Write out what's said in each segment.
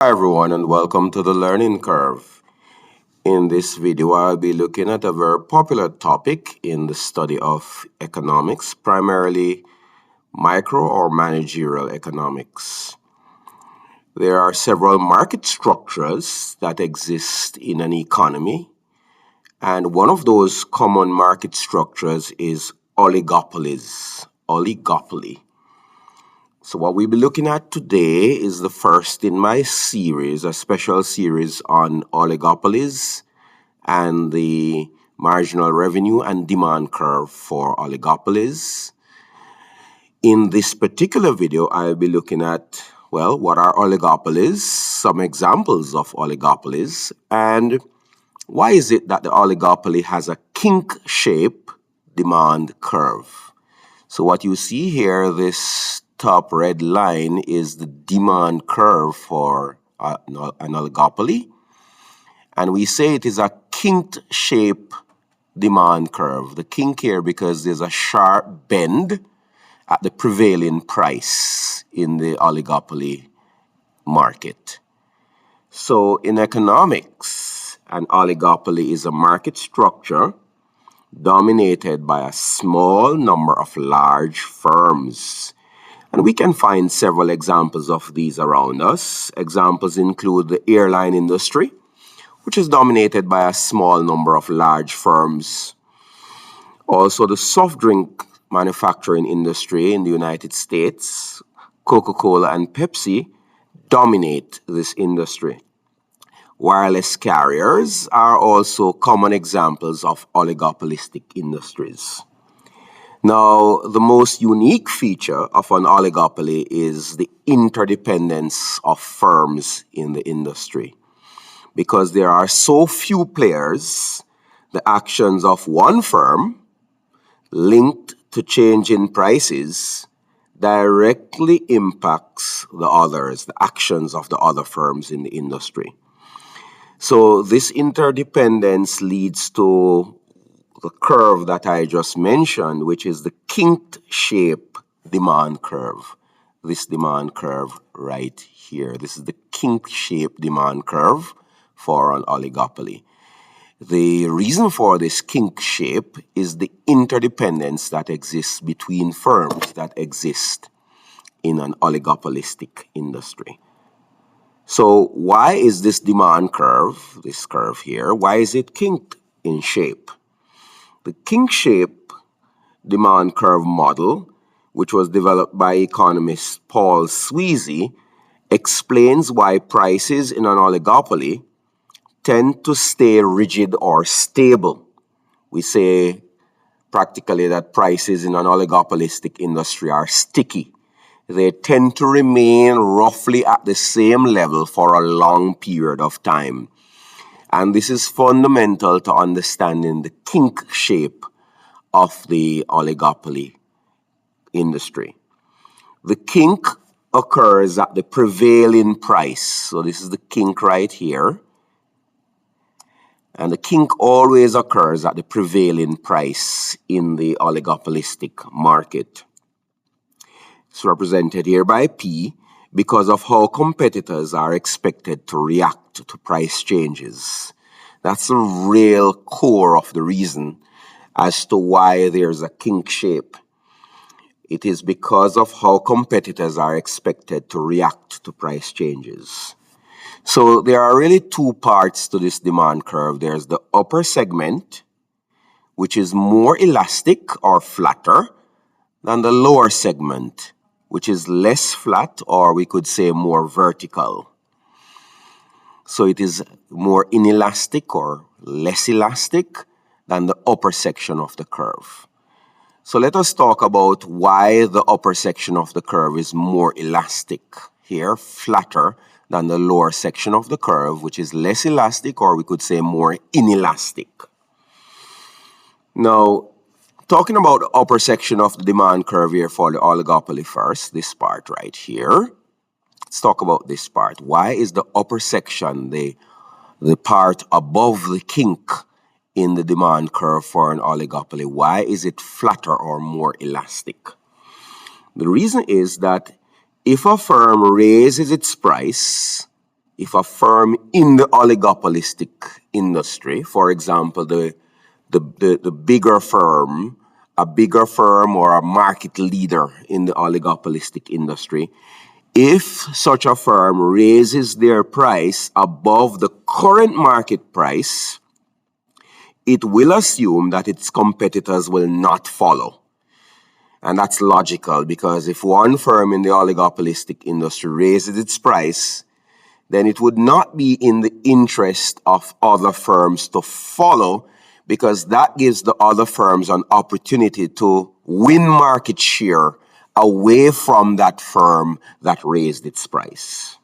Hi everyone and welcome to the Learning Curve. In this video, I'll be looking at a very popular topic in the study of economics, primarily micro or managerial economics. There are several market structures that exist in an economy, and one of those common market structures is oligopolies, oligopoly. So what we'll be looking at today is the first in my series, a special series on oligopolies and the marginal revenue and demand curve for oligopolies. In this particular video, I'll be looking at, well, what are oligopolies, some examples of oligopolies, and why is it that the oligopoly has a kink shape demand curve? So what you see here, this top red line is the demand curve for an oligopoly. And we say it is a kinked shape demand curve. The kink here because there's a sharp bend at the prevailing price in the oligopoly market. So in economics, an oligopoly is a market structure dominated by a small number of large firms. And we can find several examples of these around us. Examples include the airline industry, which is dominated by a small number of large firms. Also, the soft drink manufacturing industry in the United States, Coca-Cola and Pepsi, dominate this industry. Wireless carriers are also common examples of oligopolistic industries. Now, the most unique feature of an oligopoly is the interdependence of firms in the industry. Because there are so few players, the actions of one firm linked to change in prices directly impacts the others, the actions of the other firms in the industry. So this interdependence leads to the curve that I just mentioned, which is the kinked shape demand curve. This demand curve right here. This is the kinked shape demand curve for an oligopoly. The reason for this kink shape is the interdependence that exists between firms that exist in an oligopolistic industry. So why is this demand curve, this curve here, why is it kinked in shape? The kink shape demand curve model, which was developed by economist Paul Sweezy, explains why prices in an oligopoly tend to stay rigid or stable. We say practically that prices in an oligopolistic industry are sticky. They tend to remain roughly at the same level for a long period of time. And this is fundamental to understanding the kink shape of the oligopoly industry. The kink occurs at the prevailing price. So this is the kink right here. And the kink always occurs at the prevailing price in the oligopolistic market. It's represented here by P because of how competitors are expected to react to price changes. That's the real core of the reason as to why there's a kink shape. It is because of how competitors are expected to react to price changes. So there are really two parts to this demand curve. There's the upper segment, which is more elastic or flatter than the lower segment, which is less flat, or we could say more vertical. So it is more inelastic or less elastic than the upper section of the curve. So let us talk about why the upper section of the curve is more elastic here, flatter than the lower section of the curve, which is less elastic, or we could say more inelastic. Now, talking about the upper section of the demand curve here for the oligopoly first, this part right here. Let's talk about this part. Why is the upper section, the part above the kink in the demand curve for an oligopoly, why is it flatter or more elastic? The reason is that if a firm raises its price, if a firm in the oligopolistic industry, for example, the bigger firm, a bigger firm or a market leader in the oligopolistic industry, if such a firm raises their price above the current market price, it will assume that its competitors will not follow. And that's logical, because if one firm in the oligopolistic industry raises its price, then it would not be in the interest of other firms to follow, because that gives the other firms an opportunity to win market share away from that firm that raised its price.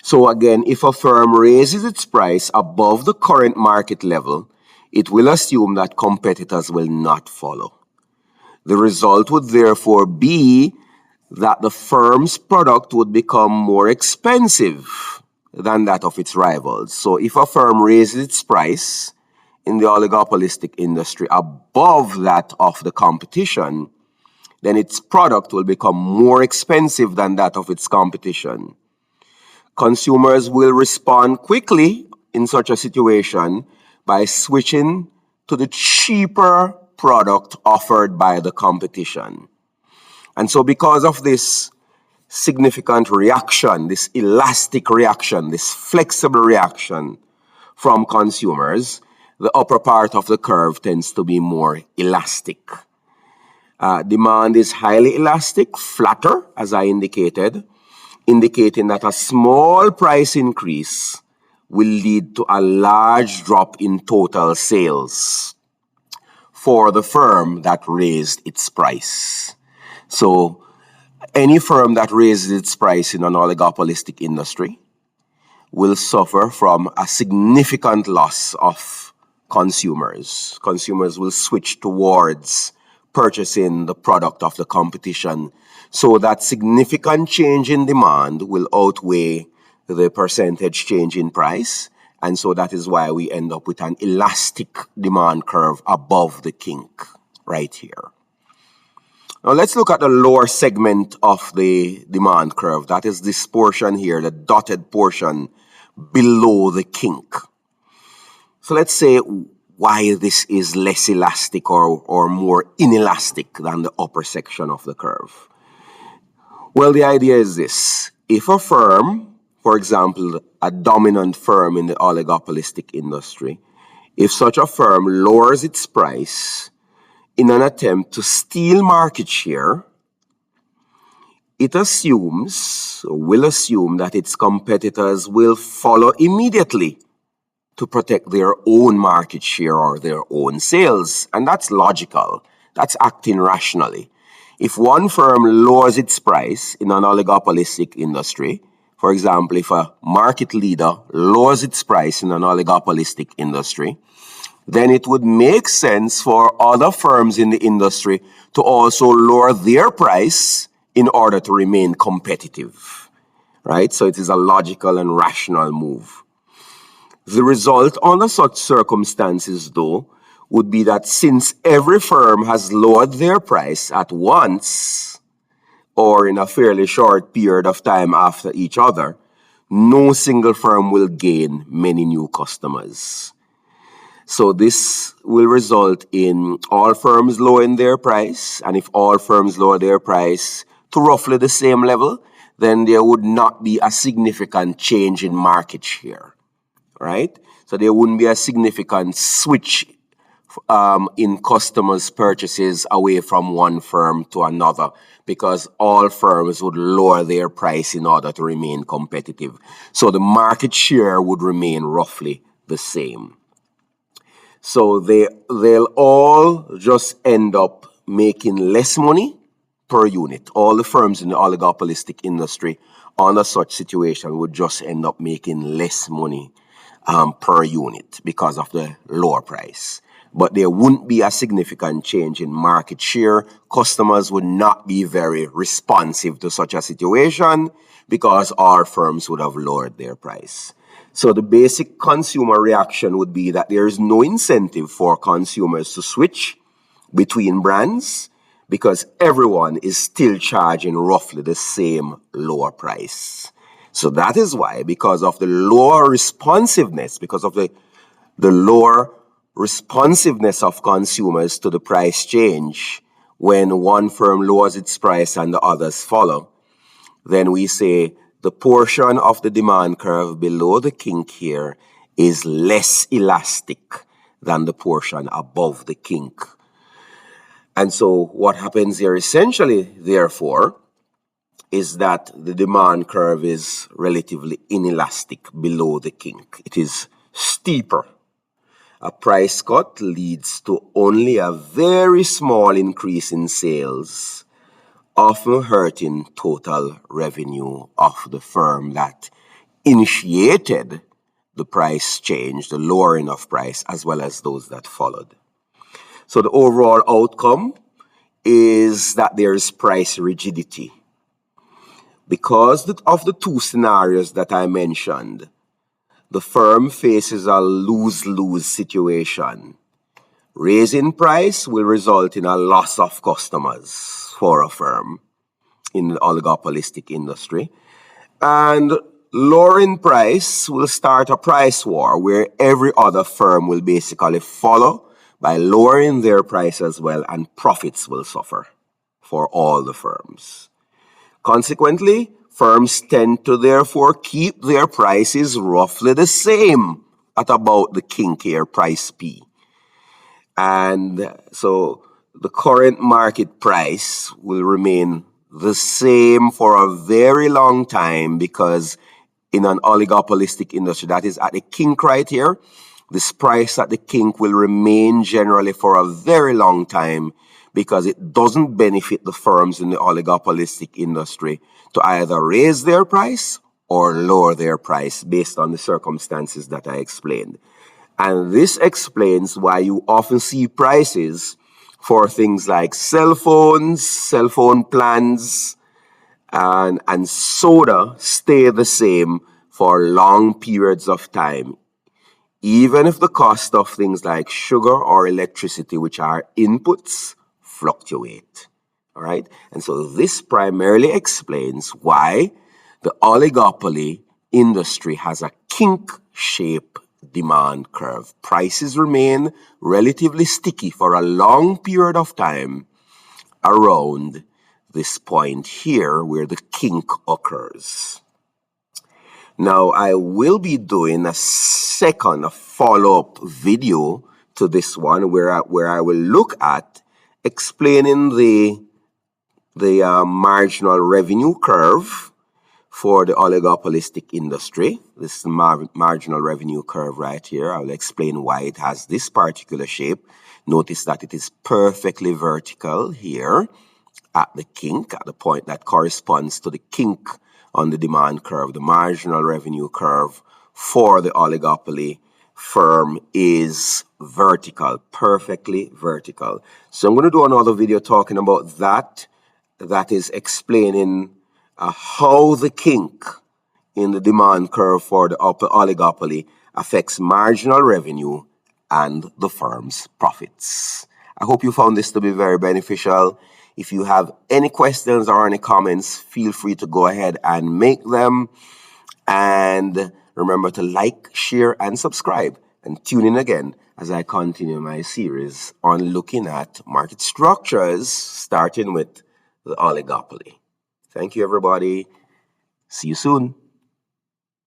So again, if a firm raises its price above the current market level, it will assume that competitors will not follow. The result would therefore be that the firm's product would become more expensive than that of its rivals. So if a firm raises its price in the oligopolistic industry above that of the competition, then its product will become more expensive than that of its competition. Consumers will respond quickly in such a situation by switching to the cheaper product offered by the competition. And so because of this significant reaction, this elastic reaction, this flexible reaction from consumers, the upper part of the curve tends to be more elastic. Demand is highly elastic, flatter, as I indicated, indicating that a small price increase will lead to a large drop in total sales for the firm that raised its price. So any firm that raises its price in an oligopolistic industry will suffer from a significant loss of consumers. Consumers will switch towards purchasing the product of the competition. So that significant change in demand will outweigh the percentage change in price. And so that is why we end up with an elastic demand curve above the kink right here. Now let's look at the lower segment of the demand curve. That is this portion here, the dotted portion below the kink. So let's say why this is less elastic or more inelastic than the upper section of the curve. Well, the idea is this. If a firm, for example, a dominant firm in the oligopolistic industry, if such a firm lowers its price in an attempt to steal market share, it will assume that its competitors will follow immediately to protect their own market share or their own sales. And that's logical. That's acting rationally. If one firm lowers its price in an oligopolistic industry, for example, if a market leader lowers its price in an oligopolistic industry, then it would make sense for other firms in the industry to also lower their price in order to remain competitive, right? So it is a logical and rational move. The result under such circumstances, though, would be that since every firm has lowered their price at once, or in a fairly short period of time after each other, no single firm will gain many new customers. So this will result in all firms lowering their price, and if all firms lower their price to roughly the same level, then there would not be a significant change in market share. Right? So there wouldn't be a significant switch in customers' purchases away from one firm to another, because all firms would lower their price in order to remain competitive. So the market share would remain roughly the same. So they'll all just end up making less money per unit. All the firms in the oligopolistic industry under such situation would just end up making less money per unit because of the lower price. But there wouldn't be a significant change in market share. Customers would not be very responsive to such a situation because all firms would have lowered their price. So the basic consumer reaction would be that there is no incentive for consumers to switch between brands because everyone is still charging roughly the same lower price. So that is why, because of the lower responsiveness, because of the lower responsiveness of consumers to the price change, when one firm lowers its price and the others follow, then we say the portion of the demand curve below the kink here is less elastic than the portion above the kink. And so what happens here essentially, therefore, is that the demand curve is relatively inelastic below the kink. It is steeper. A price cut leads to only a very small increase in sales, often hurting total revenue of the firm that initiated the price change, the lowering of price, as well as those that followed. So the overall outcome is that there is price rigidity. Because of the two scenarios that I mentioned, the firm faces a lose-lose situation. Raising price will result in a loss of customers for a firm in the oligopolistic industry. And lowering price will start a price war where every other firm will basically follow by lowering their price as well, and profits will suffer for all the firms. Consequently, firms tend to therefore keep their prices roughly the same at about the kinkier price P. And so the current market price will remain the same for a very long time, because in an oligopolistic industry that is at the kink right here, this price at the kink will remain generally for a very long time, because it doesn't benefit the firms in the oligopolistic industry to either raise their price or lower their price based on the circumstances that I explained. And this explains why you often see prices for things like cell phones, cell phone plans, and soda stay the same for long periods of time, even if the cost of things like sugar or electricity, which are inputs, fluctuate. All right? And so this primarily explains why the oligopoly industry has a kink-shaped demand curve. Prices remain relatively sticky for a long period of time around this point here where the kink occurs. Now, I will be doing a follow-up video to this one where I will look at explaining the marginal revenue curve for the oligopolistic industry. This is the marginal revenue curve right here. I will explain why it has this particular shape. Notice that it is perfectly vertical here at the kink, at the point that corresponds to the kink on the demand curve. The marginal revenue curve for the oligopoly firm is vertical, perfectly vertical. So I'm going to do another video talking about that. That is explaining how the kink in the demand curve for the oligopoly affects marginal revenue and the firm's profits. I hope you found this to be very beneficial. If you have any questions or any comments, feel free to go ahead and make them. And remember to like, share, and subscribe. And tune in again as I continue my series on looking at market structures, starting with the oligopoly. Thank you, everybody. See you soon.